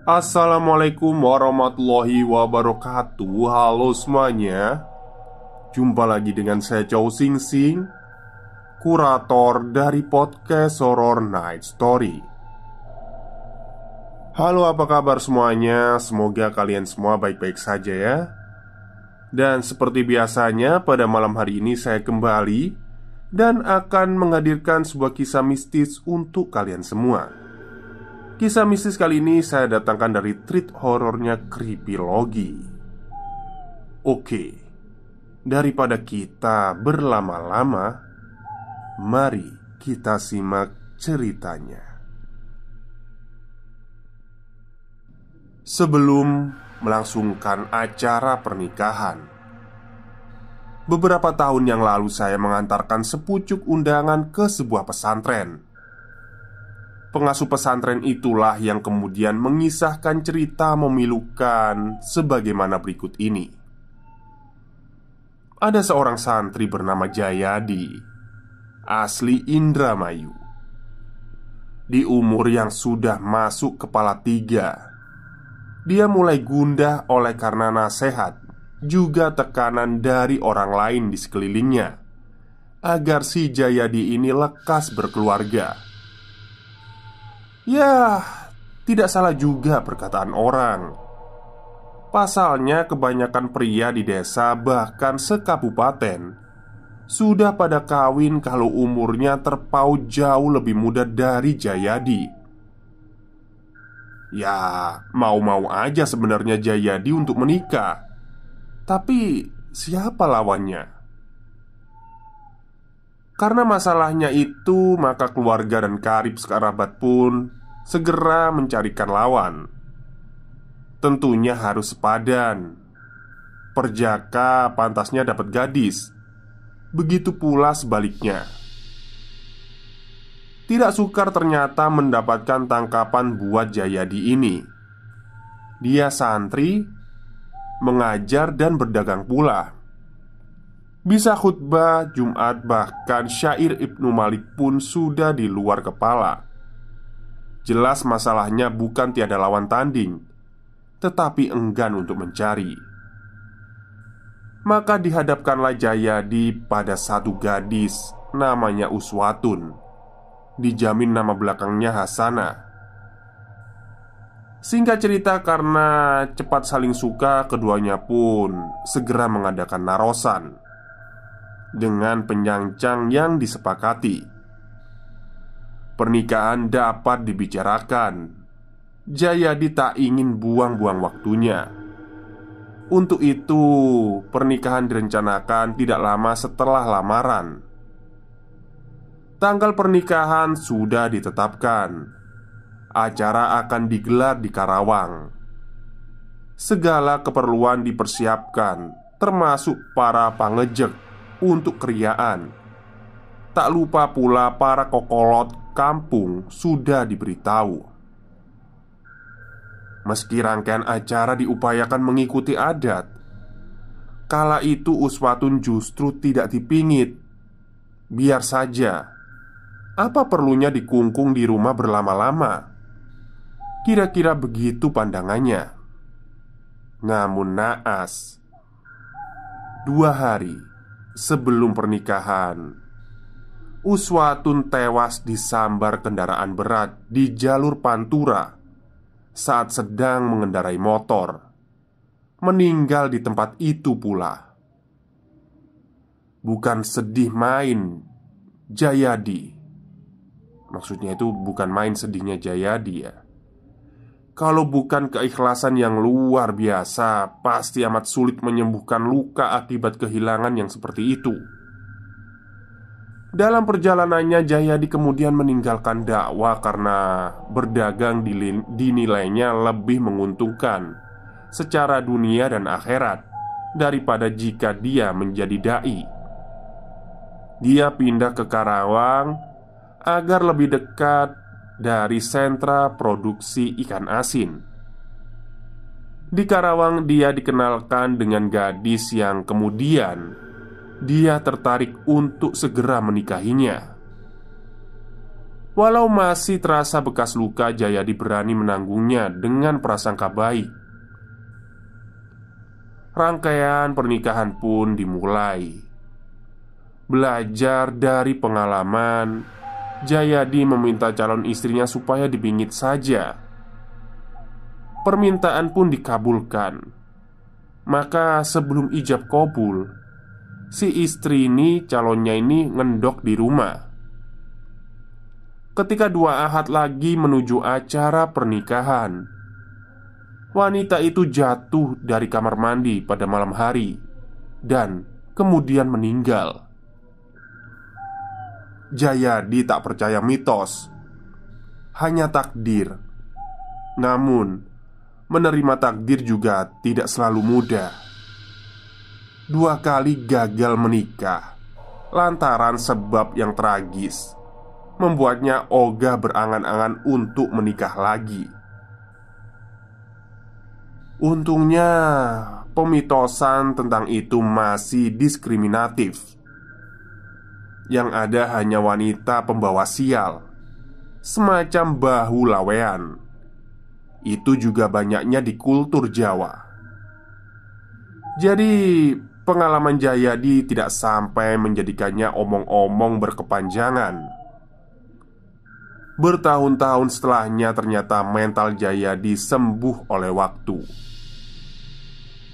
Assalamualaikum warahmatullahi wabarakatuh. Halo semuanya. Jumpa lagi dengan saya Chow Sing Sing, kurator dari podcast Horror Night Story. Halo, apa kabar semuanya? Semoga kalian semua baik-baik saja ya. Dan seperti biasanya, pada malam hari ini saya kembali dan akan menghadirkan sebuah kisah mistis untuk kalian semua. Kisah mistis kali ini saya datangkan dari treat horornya Creepylogy. Oke, daripada kita berlama-lama, mari kita simak ceritanya. Sebelum melangsungkan acara pernikahan, beberapa tahun yang lalu saya mengantarkan sepucuk undangan ke sebuah pesantren. Pengasuh pesantren itulah yang kemudian mengisahkan cerita memilukan sebagaimana berikut ini. Ada seorang santri bernama Jayadi, asli Indramayu. Di umur yang sudah masuk kepala 3, dia mulai gundah oleh karena nasihat juga tekanan dari orang lain di sekelilingnya agar si Jayadi ini lekas berkeluarga. Ya, tidak salah juga perkataan orang. Pasalnya kebanyakan pria di desa bahkan sekabupaten sudah pada kawin kalau umurnya terpaut jauh lebih muda dari Jayadi. Ya, mau-mau aja sebenarnya Jayadi untuk menikah. Tapi siapa lawannya? Karena masalahnya itu, maka keluarga dan karib sekerabat pun segera mencarikan lawan. Tentunya harus sepadan. Perjaka pantasnya dapat gadis. Begitu pula sebaliknya. Tidak sukar ternyata mendapatkan tangkapan buat Jayadi ini. Dia santri, mengajar dan berdagang pula. Bisa khutbah Jumat, bahkan syair Ibnu Malik pun sudah di luar kepala. Jelas masalahnya bukan tiada lawan tanding, tetapi enggan untuk mencari. Maka dihadapkanlah Jayadi pada satu gadis namanya Uswatun. Dijamin nama belakangnya Hasanah. Singkat cerita, karena cepat saling suka, keduanya pun segera mengadakan narosan dengan penyancang yang disepakati. Pernikahan dapat dibicarakan. Jayadi tak ingin buang-buang waktunya. Untuk itu, pernikahan direncanakan tidak lama setelah lamaran. Tanggal pernikahan sudah ditetapkan. Acara akan digelar di Karawang. Segala keperluan dipersiapkan, termasuk para pangejek untuk keriaan. Tak lupa pula para kokolot kampung sudah diberitahu. Meski rangkaian acara diupayakan mengikuti adat, kala itu Uswatun justru tidak dipingit. Biar saja, apa perlunya dikungkung di rumah berlama-lama? Kira-kira begitu pandangannya. Namun naas, 2 hari sebelum pernikahan, Uswatun tewas disambar kendaraan berat di jalur Pantura saat sedang mengendarai motor. Meninggal di tempat itu pula. Bukan sedih main Jayadi. Maksudnya itu bukan main sedihnya Jayadi ya. Kalau bukan keikhlasan yang luar biasa, pasti amat sulit menyembuhkan luka akibat kehilangan yang seperti itu. Dalam perjalanannya, Jayadi kemudian meninggalkan dakwah karena berdagang dinilainya lebih menguntungkan secara dunia dan akhirat daripada jika dia menjadi dai. Dia pindah ke Karawang agar lebih dekat dari sentra produksi ikan asin. Di Karawang dia dikenalkan dengan gadis yang kemudian dia tertarik untuk segera menikahinya. Walau masih terasa bekas luka, Jayadi berani menanggungnya dengan prasangka baik. Rangkaian pernikahan pun dimulai. Belajar dari pengalaman, Jayadi meminta calon istrinya supaya dibingit saja. Permintaan pun dikabulkan. Maka sebelum ijab kabul, si istri ini, calonnya ini ngendok di rumah. Ketika 2 ahad lagi menuju acara pernikahan, wanita itu jatuh dari kamar mandi pada malam hari dan kemudian meninggal. Jayadi tak percaya mitos, hanya takdir. Namun, menerima takdir juga tidak selalu mudah. 2 kali gagal menikah lantaran sebab yang tragis membuatnya ogah berangan-angan untuk menikah lagi. Untungnya, pemitosan tentang itu masih diskriminatif. Yang ada hanya wanita pembawa sial, semacam bahu lawean. Itu juga banyaknya di kultur Jawa. Jadi, pengalaman Jayadi tidak sampai menjadikannya omong-omong berkepanjangan. Bertahun-tahun setelahnya ternyata mental Jayadi sembuh oleh waktu.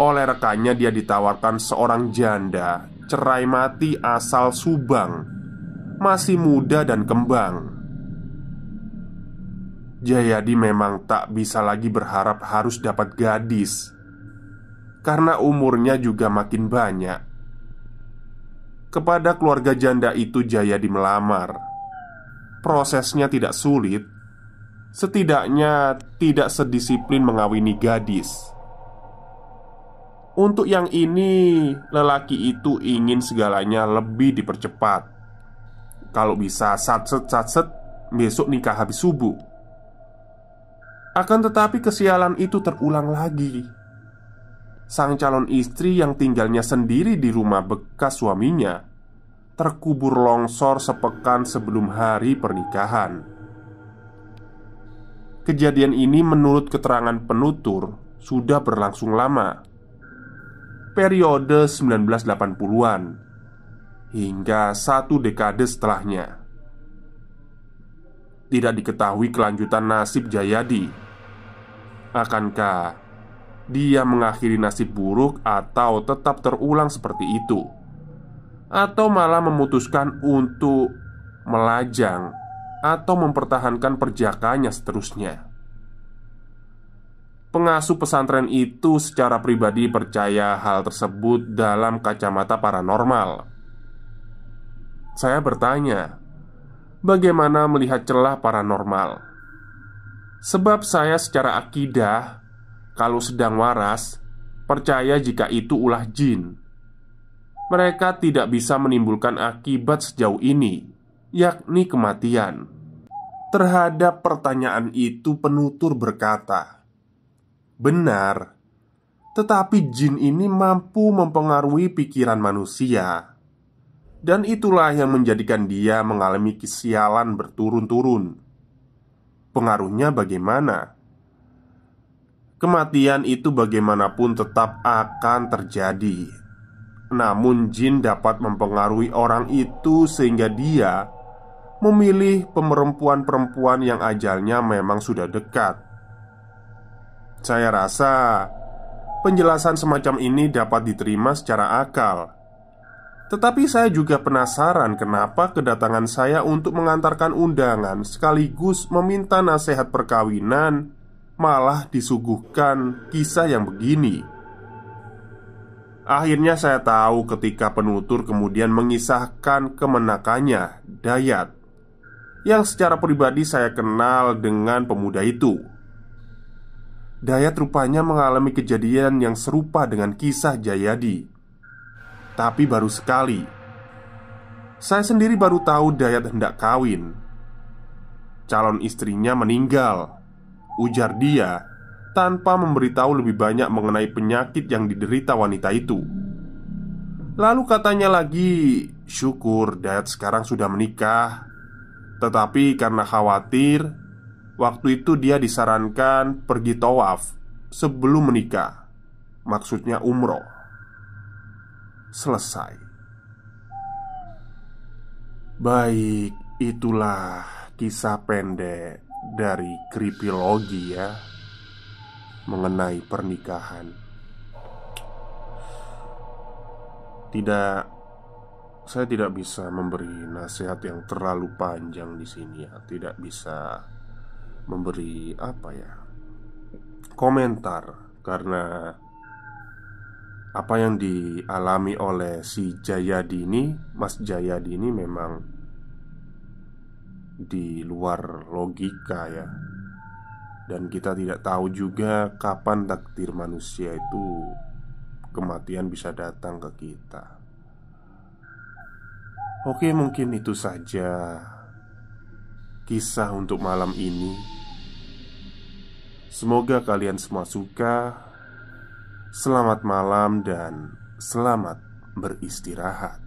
Oleh rekannya dia ditawarkan seorang janda cerai mati asal Subang, masih muda dan kembang. Jayadi memang tak bisa lagi berharap harus dapat gadis, karena umurnya juga makin banyak. Kepada keluarga janda itu Jayadi melamar. Prosesnya tidak sulit, setidaknya tidak sedisiplin mengawini gadis. Untuk yang ini, lelaki itu ingin segalanya lebih dipercepat. Kalau bisa satset, besok nikah habis subuh. Akan tetapi kesialan itu terulang lagi. Sang calon istri yang tinggalnya sendiri di rumah bekas suaminya terkubur longsor sepekan sebelum hari pernikahan. Kejadian ini menurut keterangan penutur sudah berlangsung lama, periode 1980-an hingga 1 dekade setelahnya. Tidak diketahui kelanjutan nasib Jayadi. Akankah dia mengakhiri nasib buruk atau tetap terulang seperti itu, atau malah memutuskan untuk melajang atau mempertahankan perjakanya seterusnya? Pengasuh pesantren itu secara pribadi percaya hal tersebut dalam kacamata paranormal. Saya bertanya, bagaimana melihat celah paranormal? Sebab saya secara akidah, kalau sedang waras, percaya jika itu ulah jin. Mereka tidak bisa menimbulkan akibat sejauh ini, yakni kematian. Terhadap pertanyaan itu penutur berkata, benar, tetapi jin ini mampu mempengaruhi pikiran manusia. Dan itulah yang menjadikan dia mengalami kesialan berturun-turun. Pengaruhnya bagaimana? Kematian itu bagaimanapun tetap akan terjadi. Namun jin dapat mempengaruhi orang itu sehingga dia memilih perempuan-perempuan yang ajalnya memang sudah dekat. Saya rasa penjelasan semacam ini dapat diterima secara akal. Tetapi saya juga penasaran kenapa kedatangan saya untuk mengantarkan undangan sekaligus meminta nasihat perkawinan malah disuguhkan kisah yang begini. Akhirnya saya tahu ketika penutur kemudian mengisahkan kemenakannya, Dayat, yang secara pribadi saya kenal dengan pemuda itu. Dayat rupanya mengalami kejadian yang serupa dengan kisah Jayadi, tapi baru sekali. Saya sendiri baru tahu Dayat hendak kawin. Calon istrinya meninggal, ujar dia, tanpa memberitahu lebih banyak mengenai penyakit yang diderita wanita itu. Lalu katanya lagi, syukur Dayat sekarang sudah menikah. Tetapi karena khawatir, waktu itu dia disarankan pergi tawaf sebelum menikah. Maksudnya umroh. Selesai. Baik, itulah kisah pendek dari Creepylogy ya, mengenai pernikahan. Saya tidak bisa memberi nasihat yang terlalu panjang di sini ya. Tidak bisa memberi komentar, karena apa yang dialami oleh si Jayadi ini, Mas Jayadi ini memang di luar logika ya. Dan kita tidak tahu juga kapan takdir manusia itu, kematian bisa datang ke kita. Oke, mungkin itu saja kisah untuk malam ini. Semoga kalian semua suka. Selamat malam dan selamat beristirahat.